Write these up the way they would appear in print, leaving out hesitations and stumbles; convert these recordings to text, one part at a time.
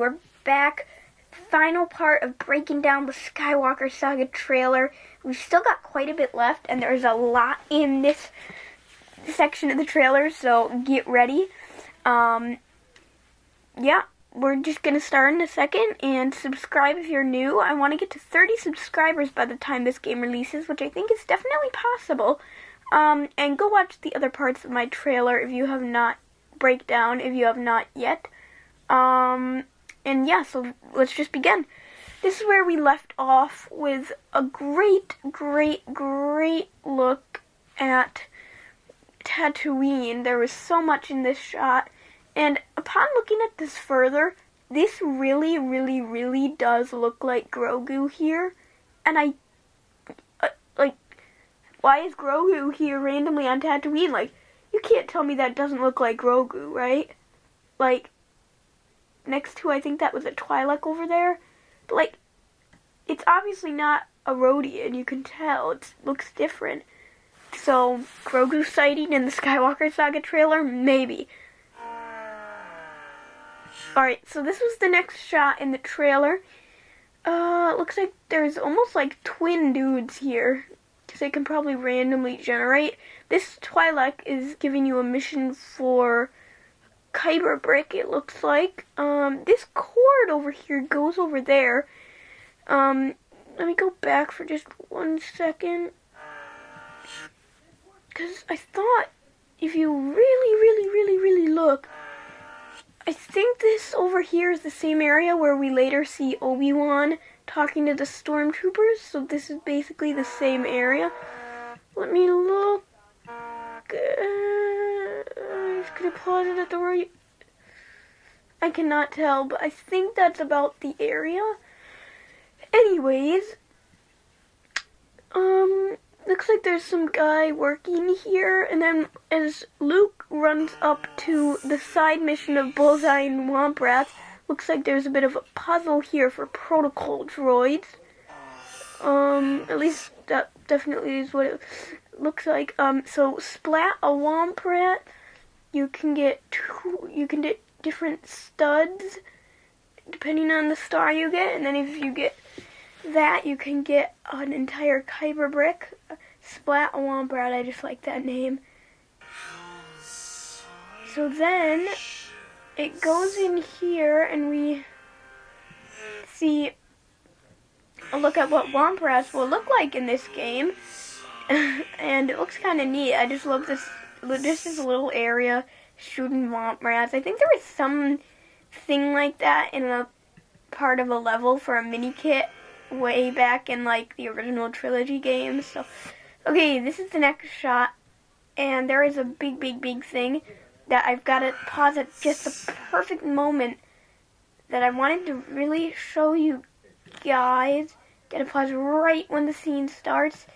we're back. Final part of breaking down the Skywalker Saga trailer. We've still got quite a bit left, and there's a lot in this section of the trailer, so get ready. Yeah, we're just going to start in a second, and subscribe if you're new. I want to get to 30 subscribers by the time this game releases, which I think is definitely possible. And go watch the other parts of my trailer if you have not, breakdown if you have not yet. And yeah, so let's just begin. This is where we left off with a great look at Tatooine. There was so much in this shot, and upon looking at this further, this really does look like Grogu here. And like, why is Grogu here randomly on Tatooine? Like, you can't tell me that doesn't look like Grogu, right? Like, next to, I think that was a Twi'lek over there. But, like, it's obviously not a Rodian, you can tell. It looks different. So, Grogu sighting in the Skywalker Saga trailer? Maybe. Alright, so this was the next shot in the trailer. Looks like there's almost like twin dudes here, because they can probably randomly generate. This Twi'lek is giving you a mission for Kyber brick, it looks like. This cord over here goes over there. Let me go back for just 1 second. Because I thought, if you really look, I think this over here is the same area where we later see Obi-Wan talking to the stormtroopers. So this is basically the same area. Let me look. I'm just gonna pause it at the right. I cannot tell, but I think that's about the area. Anyways, looks like there's some guy working here, and then as Luke runs up to the side mission of Bullseye and Womp Rats, looks like there's a bit of a puzzle here for protocol droids. At least that definitely is what it looks like. So splat a Womp Rat, you can get different studs depending on the star you get, and then if you get that, you can get an entire Kyber brick. Splat a Womp Rat, I just like that name. So then it goes in here, and we see a look at what Womp Rats will look like in this game. And it looks kind of neat. I just love this. This is a little area shooting Womp Rats. I think there was some thing like that in a part of a level for a mini kit way back in like the original trilogy games. So, okay, this is the next shot, and there is a big thing that I've got to pause at just the perfect moment that I wanted to really show you guys. Gotta pause right when the scene starts.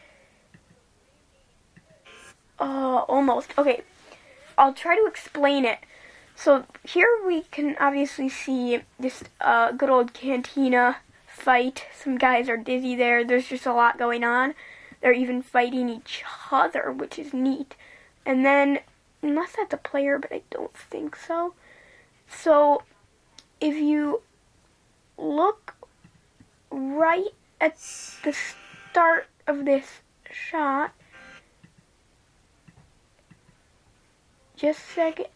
Almost. Okay, I'll try to explain it. So here we can obviously see this good old cantina fight. Some guys are dizzy there. There's just a lot going on. They're even fighting each other, which is neat. And then, unless that's a player, but I don't think so. So, if you look right at the start of this shot, just a second,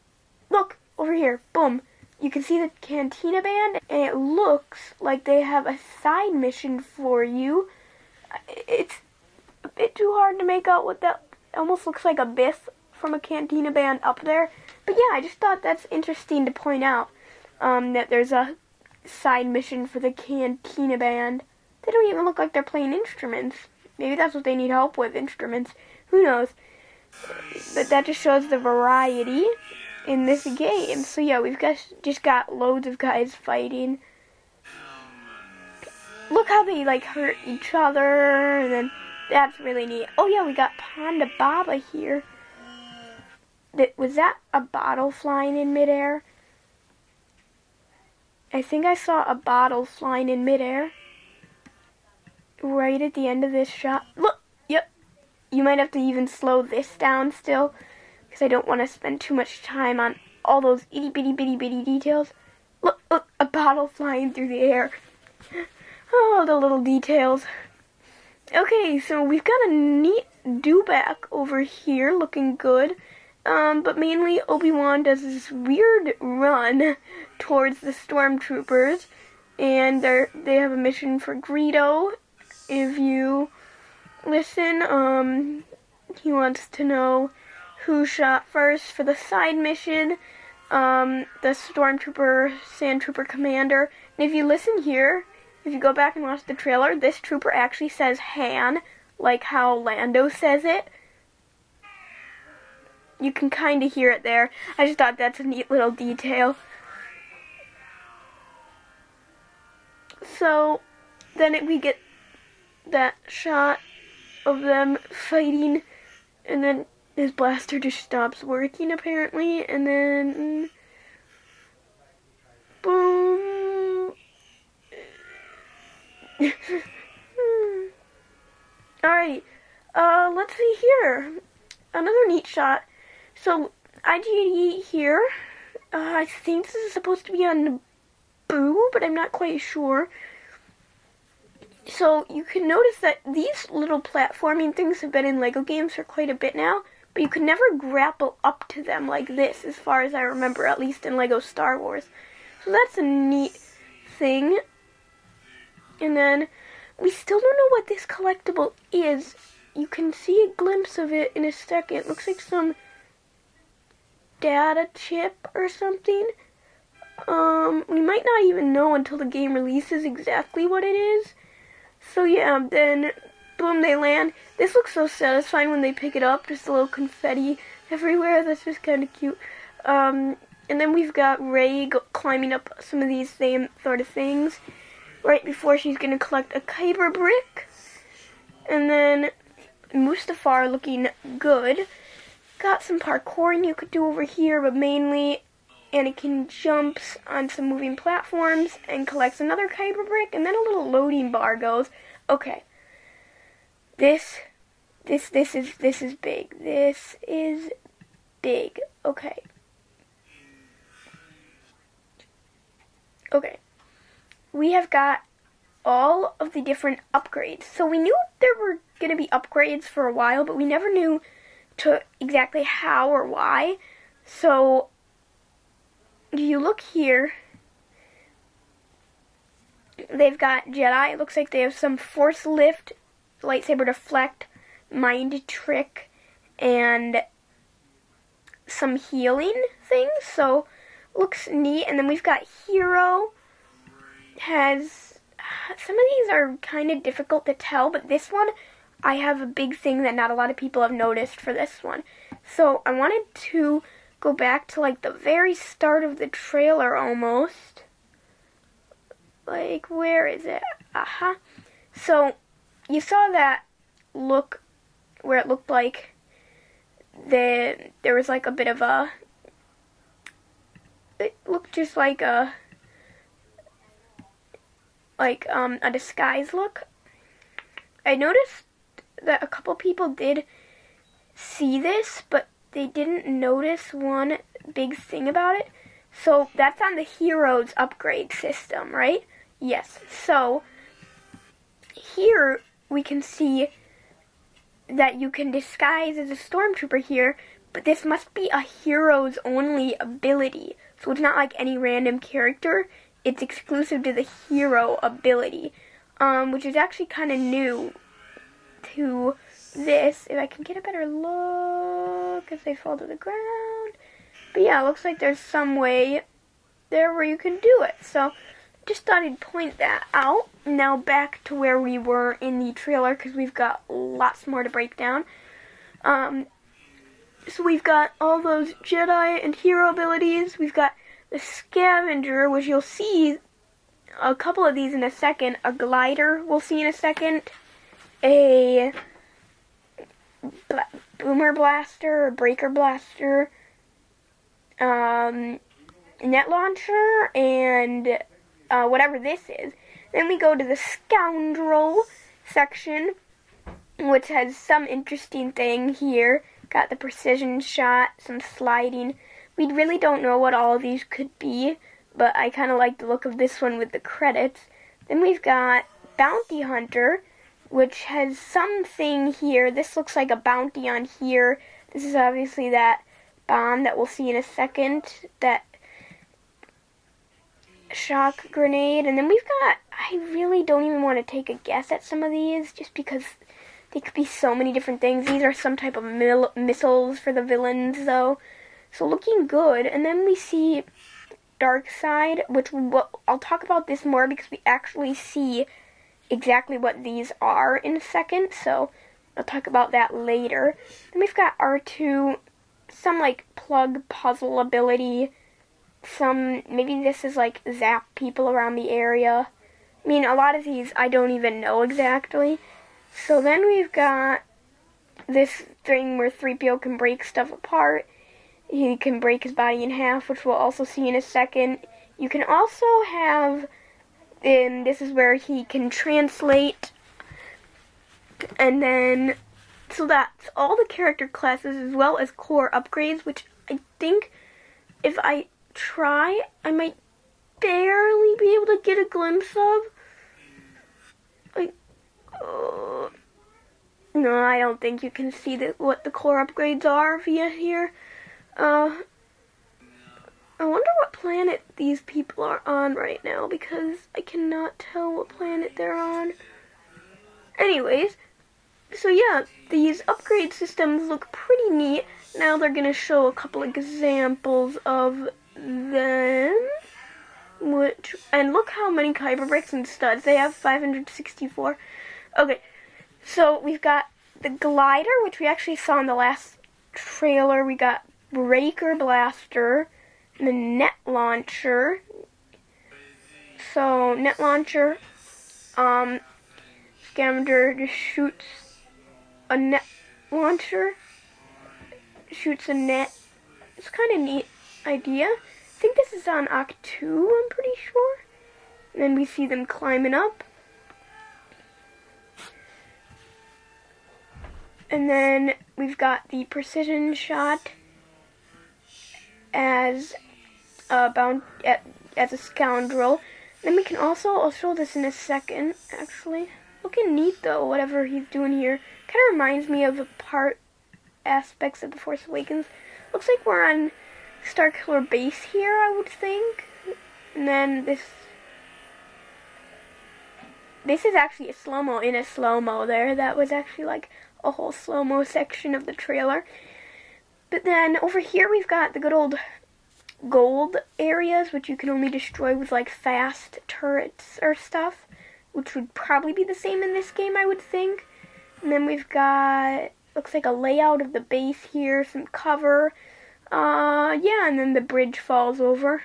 look, over here, boom. You can see the Cantina Band, and it looks like they have a side mission for you. It's a bit too hard to make out what that almost looks like a Biff from a Cantina Band up there. But yeah, I just thought that's interesting to point out, that there's a side mission for the Cantina Band. They don't even look like they're playing instruments. Maybe that's what they need help with, instruments. Who knows? But that just shows the variety in this game. So yeah, we've just got loads of guys fighting. Look how they like hurt each other, and then that's really neat. Oh yeah, we got Ponda Baba here. Was that a bottle flying in midair? I think I saw a bottle flying in midair right at the end of this shot. Look, yep. You might have to even slow this down still, because I don't want to spend too much time on all those itty bitty details. Look, look, a bottle flying through the air. Oh, the little details. Okay, so we've got a neat dewback over here, looking good. But mainly Obi-Wan does this weird run towards the stormtroopers, and they have a mission for Greedo. If you listen, he wants to know who shot first for the side mission, the stormtrooper, sandtrooper commander. And if you listen here, if you go back and watch the trailer, this trooper actually says Han, like how Lando says it. You can kind of hear it there. I just thought that's a neat little detail. So, then we get that shot of them fighting, and then his blaster just stops working apparently, and then boom. Alright, let's see here. Another neat shot. So, IGD here, I think this is supposed to be on Naboo, but I'm not quite sure. So, you can notice that these little platforming things have been in LEGO games for quite a bit now, but you could never grapple up to them like this, as far as I remember, at least in LEGO Star Wars. So that's a neat thing. And then, we still don't know what this collectible is. You can see a glimpse of it in a second. It looks like some data chip or something. We might not even know until the game releases exactly what it is. So yeah, then boom, they land. This looks so satisfying when they pick it up. Just a little confetti everywhere. That's just kind of cute. And then we've got Rey climbing up some of these same sort of things right before she's going to collect a Kyber brick. And then Mustafar looking good. Got some parkouring you could do over here, but mainly Anakin jumps on some moving platforms and collects another Kyber brick, and then a little loading bar goes. Okay. This is big. This is big. Okay. Okay. We have got all of the different upgrades. So we knew there were going to be upgrades for a while, but we never knew to exactly how or why. So if you look here, they've got Jedi. It looks like they have some Force Lift, Lightsaber Deflect, Mind Trick, and some healing things. So looks neat. And then we've got Hero. Has some of these are kind of difficult to tell, but this one I have a big thing that not a lot of people have noticed for this one. So I wanted to go back to like the very start of the trailer almost. Like, where is it? Aha. So you saw that look where it looked like there was like a bit of a, it looked just like a disguise look. I noticed that a couple people did see this, but they didn't notice one big thing about it. So that's on the Heroes upgrade system, right? Yes. So here we can see that you can disguise as a stormtrooper here, but this must be a Heroes only ability. So it's not like any random character. It's exclusive to the hero ability, which is actually kind of new to this. If I can get a better look as they fall to the ground. But yeah, it looks like there's some way there where you can do it. So just thought I'd point that out. Now back to where we were in the trailer, because we've got lots more to break down. So we've got all those Jedi and hero abilities. We've got the Scavenger, which you'll see a couple of these in a second. A glider we'll see in a second. A boomer blaster, a breaker blaster, net launcher, and whatever this is. Then we go to the Scoundrel section, which has some interesting thing here. Got the precision shot, some sliding. We really don't know what all of these could be, but I kind of like the look of this one with the credits. Then we've got Bounty Hunter, which has something here. This looks like a bounty on here. This is obviously that bomb that we'll see in a second, that shock grenade. And then we've got, I really don't even want to take a guess at some of these, just because they could be so many different things. These are some type of missiles for the villains, though. So looking good. And then we see Dark Side, which I'll talk about this more because we actually see exactly what these are in a second. So I'll talk about that later. Then we've got R2, some like plug puzzle ability. Maybe this is like zap people around the area. I mean, a lot of these I don't even know exactly. So then we've got this thing where 3PO can break stuff apart. He can break his body in half, which we'll also see in a second. You can also have, this is where he can translate. And then, so that's all the character classes as well as core upgrades, which I think if I try, I might barely be able to get a glimpse of. Like, no, I don't think you can see what the core upgrades are via here. I wonder what planet these people are on right now, because I cannot tell what planet they're on. Anyways, so yeah, these upgrade systems look pretty neat. Now they're going to show a couple examples of them. And look how many kyber bricks and studs. They have 564. Okay, so we've got the glider, which we actually saw in the last trailer. We got Breaker Blaster, and the net launcher. So, net launcher, Scamander just shoots a net launcher, shoots a net. It's kind of neat idea. I think this is on Act 2, I'm pretty sure. And then we see them climbing up. And then we've got the precision shot as a scoundrel. Then we can also, I'll show this in a second, actually. Looking neat though, whatever he's doing here. Kind of reminds me of the aspects of The Force Awakens. Looks like we're on Starkiller Base here, I would think. And then this is actually a slow-mo in a slow-mo there. That was actually like a whole slow-mo section of the trailer. But then over here we've got the good old gold areas, which you can only destroy with like fast turrets or stuff, which would probably be the same in this game, I would think. And then we've got, looks like a layout of the base here, some cover. Yeah, and then the bridge falls over.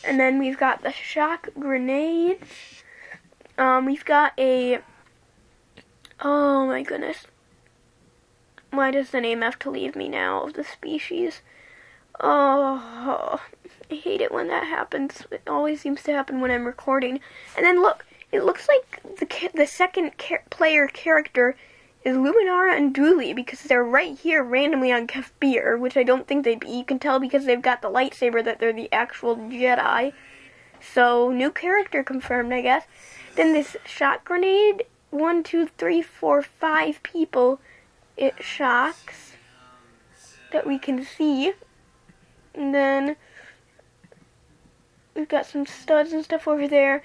And then we've got the shock grenades. We've got a, oh my goodness. Why does the name have to leave me now of the species? Oh, I hate it when that happens. It always seems to happen when I'm recording. And then look, it looks like the second player character is Luminara and Dooley, because they're right here randomly on Kefir, which I don't think they'd be. You can tell because they've got the lightsaber that they're the actual Jedi. So, new character confirmed, I guess. Then this shot grenade, 1, 2, 3, 4, 5 people it shocks that we can see. And then we've got some studs and stuff over there.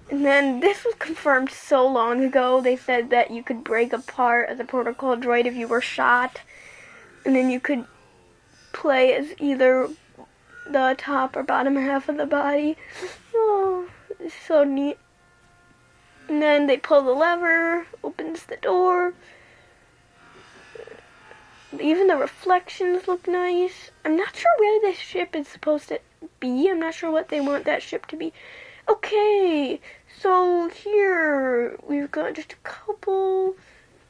And then this was confirmed so long ago. They said that you could break apart as a protocol droid if you were shot. And then you could play as either the top or bottom half of the body. Oh, it's so neat. And then they pull the lever, opens the door. Even the reflections look nice. I'm not sure where this ship is supposed to be. I'm not sure what they want that ship to be. Okay, so here we've got just a couple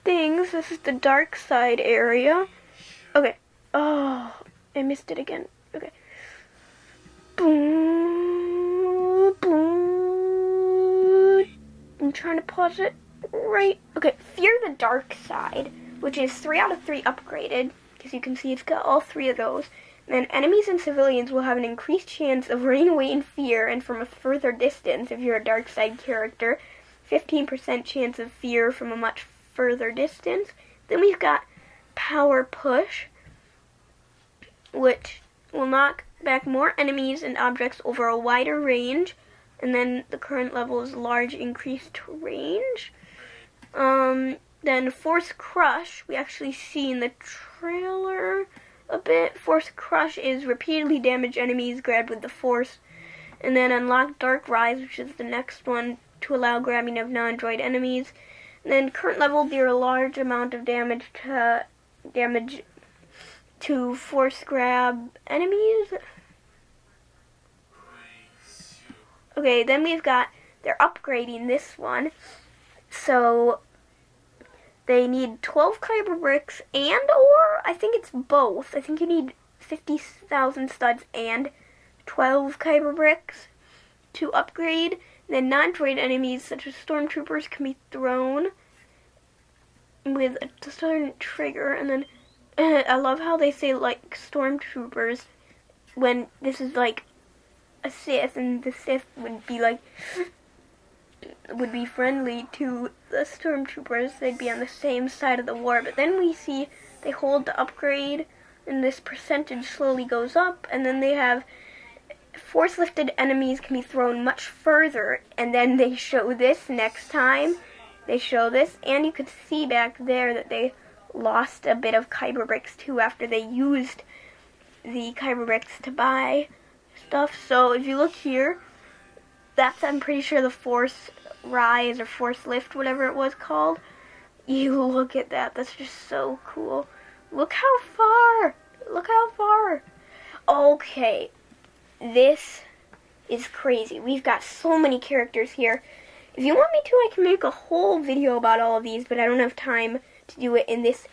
things. This is the dark side area. Okay. Oh, I missed it again. Okay. Boom, boom. I'm trying to pause it right. Okay, Fear the Dark Side, which is 3 out of 3 upgraded. As you can see, it's got all 3 of those. Then enemies and civilians will have an increased chance of running away in fear and from a further distance if you're a dark side character. 15% chance of fear from a much further distance. Then we've got Power Push, which will knock back more enemies and objects over a wider range. And then the current level is large increased range. Then Force Crush, we actually see in the trailer a bit. Force Crush is repeatedly damage enemies grabbed with the Force. And then Unlock Dark Rise, which is the next one, to allow grabbing of non-droid enemies. And then current level, deal a large amount of damage to Force Grab enemies. Okay, then we've got, they're upgrading this one. So they need 12 Kyber bricks and or, I think it's both. I think you need 50,000 studs and 12 Kyber bricks to upgrade. And then non-droid enemies such as stormtroopers can be thrown with a certain trigger. And then I love how they say like stormtroopers when this is like a Sith, and the Sith would be like would be friendly to the stormtroopers. They'd be on the same side of the war. But then we see they hold the upgrade and this percentage slowly goes up, and then they have force lifted enemies can be thrown much further, and then they show this next time. They show this, and you could see back there that they lost a bit of Kyber bricks too after they used the Kyber bricks to buy stuff. So if you look here, that's, I'm pretty sure, the Force Rise or Force Lift, whatever it was called. You look at that. That's just so cool. Look how far. Look how far. Okay. This is crazy. We've got so many characters here. If you want me to, I can make a whole video about all of these, but I don't have time to do it in this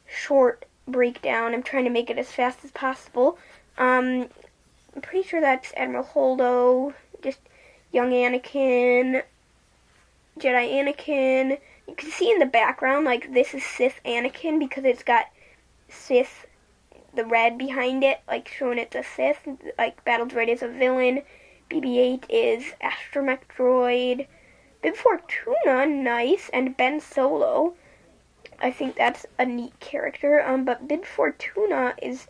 short breakdown. I'm trying to make it as fast as possible. I'm pretty sure that's Admiral Holdo, just young Anakin, Jedi Anakin. You can see in the background, like, this is Sith Anakin because it's got Sith, the red behind it, like, showing it's a Sith. Like, Battle Droid is a villain. BB-8 is Astromech Droid. Bib Fortuna, nice. And Ben Solo, I think that's a neat character. But Bib Fortuna is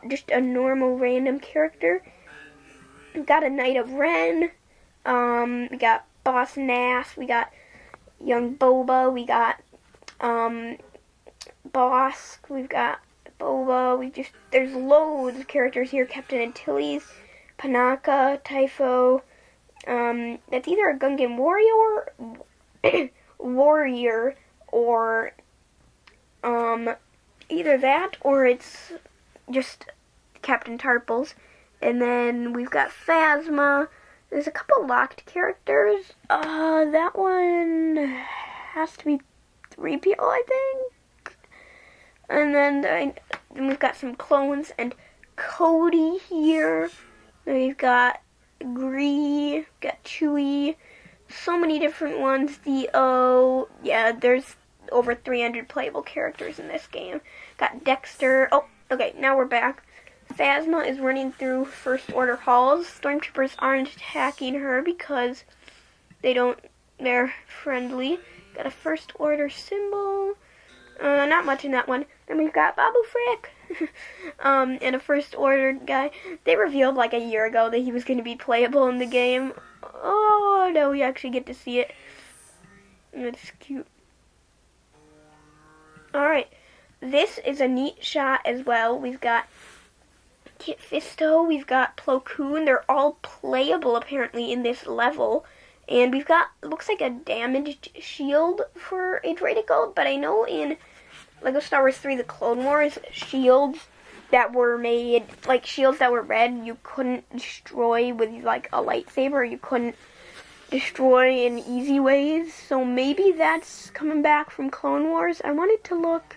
just a normal random character. We got a Knight of Ren. We got Boss Nass. We got young Boba. We got Boss. We've got Boba. There's loads of characters here. Captain Antilles, Panaka, Typho. That's either a Gungan warrior or either that or it's just Captain Tarples. And then we've got Phasma. There's a couple locked characters. That one has to be 3PO, I think. And then we've got some clones and Cody here. Then we've got Gree, got Chewie, so many different ones. Yeah, there's over 300 playable characters in this game. Got Dexter. Oh, okay, now we're back. Phasma is running through First Order halls. Stormtroopers aren't attacking her because they're friendly. Got a First Order symbol. Not much in that one. Then we've got Babu Frick. And a First Order guy. They revealed like a year ago that he was going to be playable in the game. Oh, no, we actually get to see it. It's cute. Alright. This is a neat shot as well. We've got Kit Fisto. We've got Plo Koon. They're all playable apparently in this level. And we've got, looks like a damaged shield for a droided gold, but I know in Lego Star Wars 3 The Clone Wars, shields that were made, like shields that were red, you couldn't destroy with like a lightsaber, you couldn't destroy in easy ways, so maybe that's coming back from Clone Wars. I wanted to look.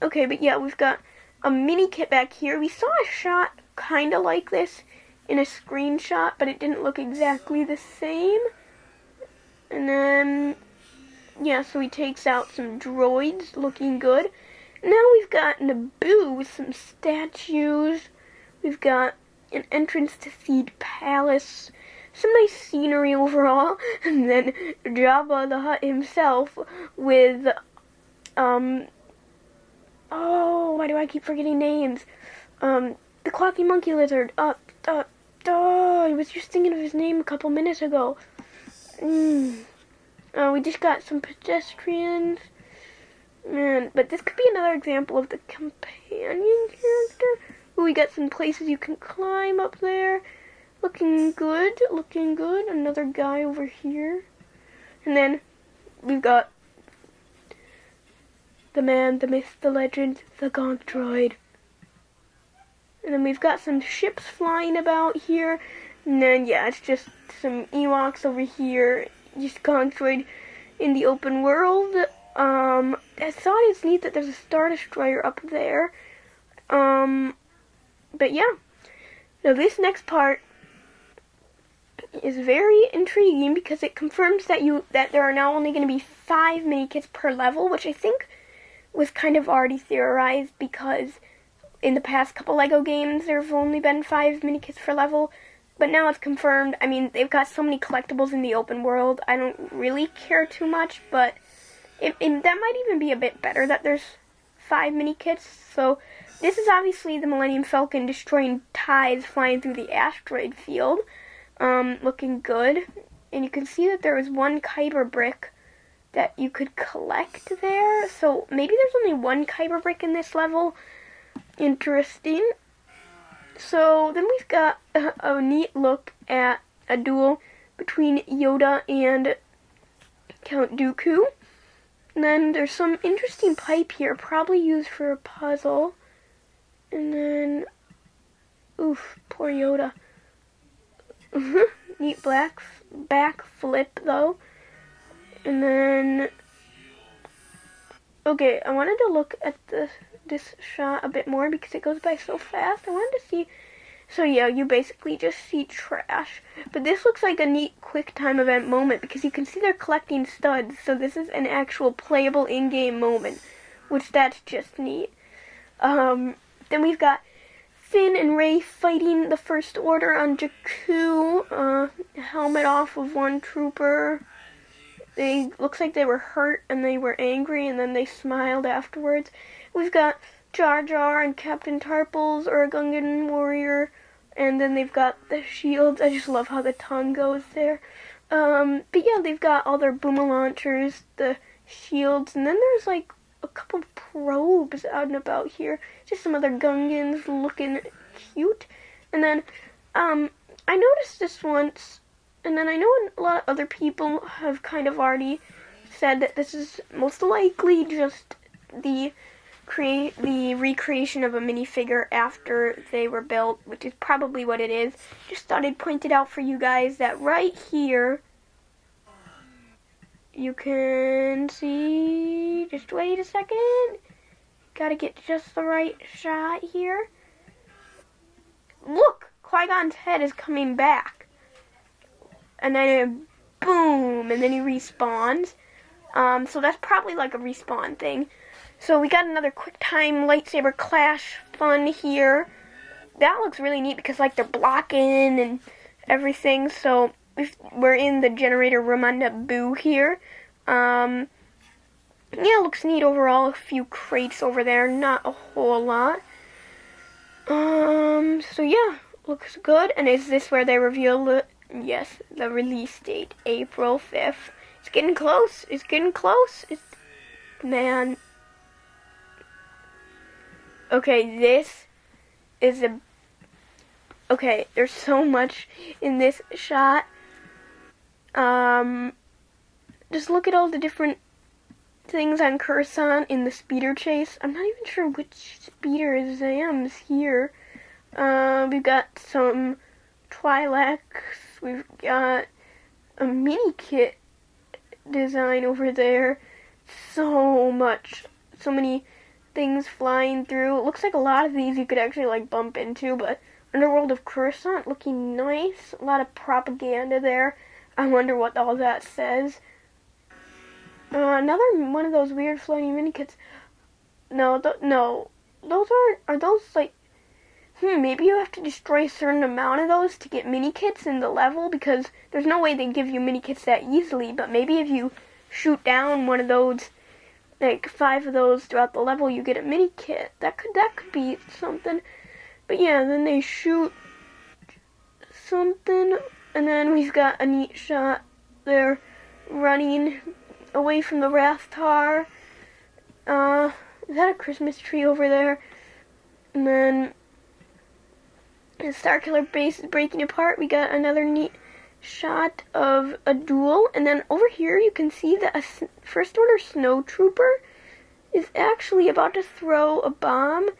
Okay, but yeah, we've got a mini kit back here. We saw a shot kind of like this in a screenshot, but it didn't look exactly the same. And then, yeah, so he takes out some droids, looking good. Now we've got Naboo with some statues. We've got an entrance to Theed Palace. Some nice scenery overall. And then Jabba the Hutt himself with, oh, why do I keep forgetting names? The Clocky Monkey Lizard. I was just thinking of his name a couple minutes ago. We just got some pedestrians. Man, but this could be another example of the companion character. Ooh, we got some places you can climb up there. Looking good, looking good. Another guy over here. And then we've got the man, the myth, the legend, the Gonk droid. And then we've got some ships flying about here. And then, yeah, it's just some Ewoks over here. Just Gonk droid in the open world. I thought it's neat that there's a Star Destroyer up there. But yeah. Now this next part is very intriguing because it confirms that there are now only going to be 5 mini-kits per level, which I think was kind of already theorized because in the past couple LEGO games there have only been 5 mini-kits per level. But now it's confirmed. I mean, they've got so many collectibles in the open world. I don't really care too much, but that might even be a bit better that there's 5 mini-kits. So this is obviously the Millennium Falcon destroying TIEs flying through the asteroid field. Looking good. And you can see that there was 1 Kyber brick that you could collect there. So maybe there's only 1 Kyber brick in this level. Interesting. So then we've got a neat look at a duel between Yoda and Count Dooku. And then there's some interesting pipe here, probably used for a puzzle. And then, oof, poor Yoda. Neat back flip though. And then, okay, I wanted to look at this shot a bit more because it goes by so fast. I wanted to see, so yeah, you basically just see trash. But this looks like a neat quick time event moment because you can see they're collecting studs. So this is an actual playable in-game moment, which that's just neat. Then we've got Finn and Rey fighting the First Order on Jakku. Helmet off of one trooper. Looks like they were hurt and they were angry and then they smiled afterwards. We've got Jar Jar and Captain Tarples, or a Gungan warrior. And then they've got the shields. I just love how the tongue goes there. But yeah, they've got all their boomer launchers, the shields, and then there's like a couple probes out and about here. Just some other Gungans looking cute. And then, I noticed this once, and then I know a lot of other people have kind of already said that this is most likely just the recreation of a minifigure after they were built, which is probably what it is. Just thought I'd point it out for you guys that right here, you can see, just wait a second, gotta get just the right shot here. Look, Qui-Gon's head is coming back. And then boom, and then he respawns. So that's probably like a respawn thing. So we got another quick time lightsaber clash fun here. That looks really neat because like they're blocking and everything. So we're in the generator room on Naboo here. Yeah, looks neat overall. A few crates over there, not a whole lot. So yeah, looks good. And is this where they reveal the, yes, the release date, April 5th. It's getting close. It's getting close. Man. Okay, this is okay, there's so much in this shot. Just look at all the different things on Coruscant in the speeder chase. I'm not even sure which speeder is Zam's here. We've got some Twi'leks. We've got a mini kit design over there. So much. So many things flying through. It looks like a lot of these you could actually like bump into, but Underworld of Coruscant looking nice. A lot of propaganda there. I wonder what all that says. Another one of those weird floating mini kits. No. Those are those like, maybe you have to destroy a certain amount of those to get mini kits in the level, because there's no way they give you mini kits that easily, but maybe if you shoot down one of those, like 5 of those throughout the level, you get a mini kit. That could be something. But yeah, then they shoot something, and then we've got a neat shot there running away from the Rathtar. Is that a Christmas tree over there? And then the Starkiller Base is breaking apart. We got another neat shot of a duel. And then over here you can see that a First Order Snow Trooper is actually about to throw a bomb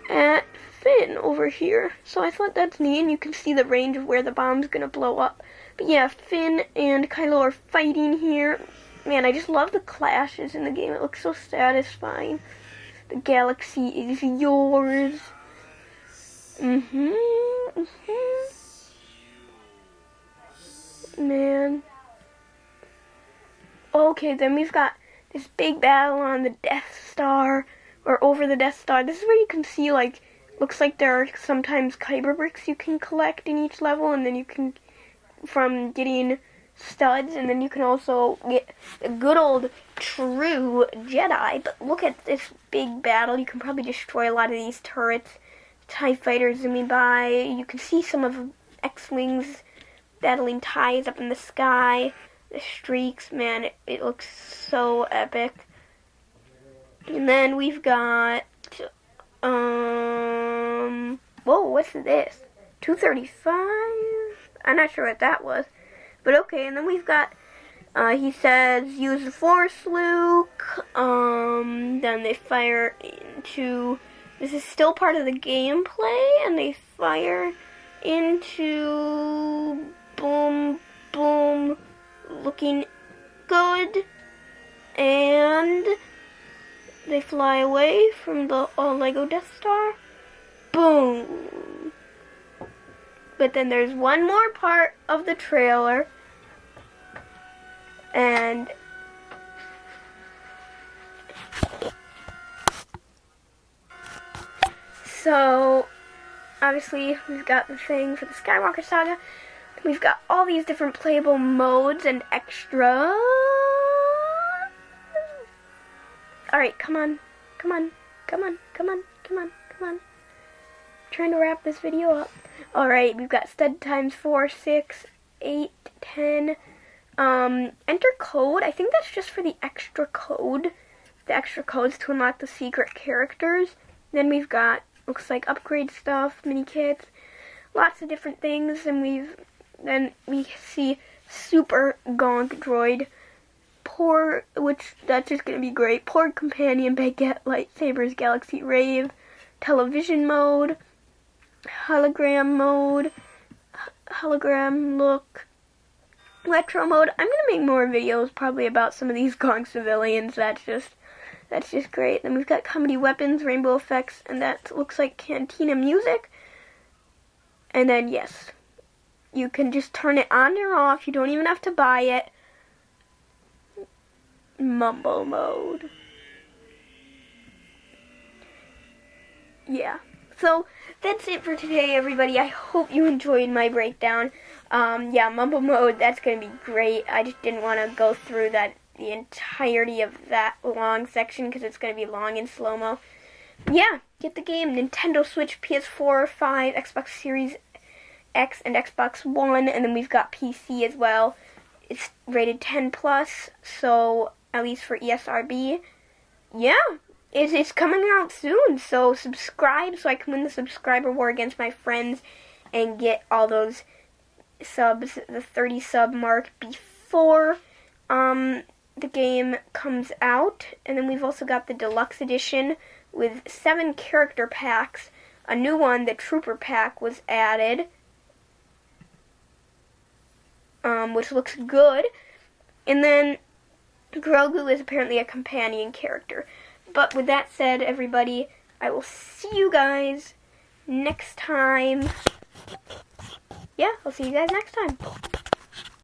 at Finn over here. So I thought that's neat, and you can see the range of where the bomb's gonna blow up. But yeah, Finn and Kylo are fighting here. Man, I just love the clashes in the game. It looks so satisfying. The galaxy is yours. Man. Okay, then we've got this big battle on the Death Star, or over the Death Star. This is where you can see, like, looks like there are sometimes kyber bricks you can collect in each level, and then you can, from getting studs, and then you can also get the good old true Jedi. But look at this big battle. You can probably destroy a lot of these turrets. TIE fighters zooming by. You can see some of X-Wings battling TIEs up in the sky. The streaks, man, it looks so epic. And then we've got, whoa, what's this? 235? I'm not sure what that was. But okay, and then we've got, he says, use the Force, Luke. Then they fire into, this is still part of the gameplay, and they fire into, boom, boom, looking good. And they fly away from the all-Lego Death Star. Boom. But then there's one more part of the trailer, and so obviously we've got the thing for the Skywalker Saga. We've got all these different playable modes and extras. Alright, come on. Trying to wrap this video up. Alright, we've got stud times 4, 6, 8, 10. Enter code. I think that's just for the extra code. The extra codes to unlock the secret characters. Then we've got, looks like upgrade stuff, mini kits, lots of different things. And then we see Super Gonk Droid. Which that's just gonna be great. Porg Companion, Baguette, Lightsabers, Galaxy Rave, Television Mode, Hologram Mode, Hologram Look, Retro Mode. I'm gonna make more videos probably about some of these Gonk civilians. That's just great. Then we've got Comedy Weapons, Rainbow Effects, and that looks like Cantina Music. And then yes, you can just turn it on or off. You don't even have to buy it. Mumble Mode. Yeah. So that's it for today, everybody. I hope you enjoyed my breakdown. Yeah, Mumble Mode, that's going to be great. I just didn't want to go through the entirety of that long section because it's going to be long and slow-mo. Yeah, get the game. Nintendo Switch, PS4, 5, Xbox Series X, and Xbox One. And then we've got PC as well. It's rated 10+, so at least for ESRB. Yeah, it's coming out soon, so subscribe so I can win the subscriber war against my friends and get all those subs, the 30 sub mark before the game comes out. And then we've also got the deluxe edition with 7 character packs. A new one, the Trooper Pack, was added, which looks good. And then Grogu is apparently a companion character. But with that said, everybody, I will see you guys next time. Yeah, I'll see you guys next time.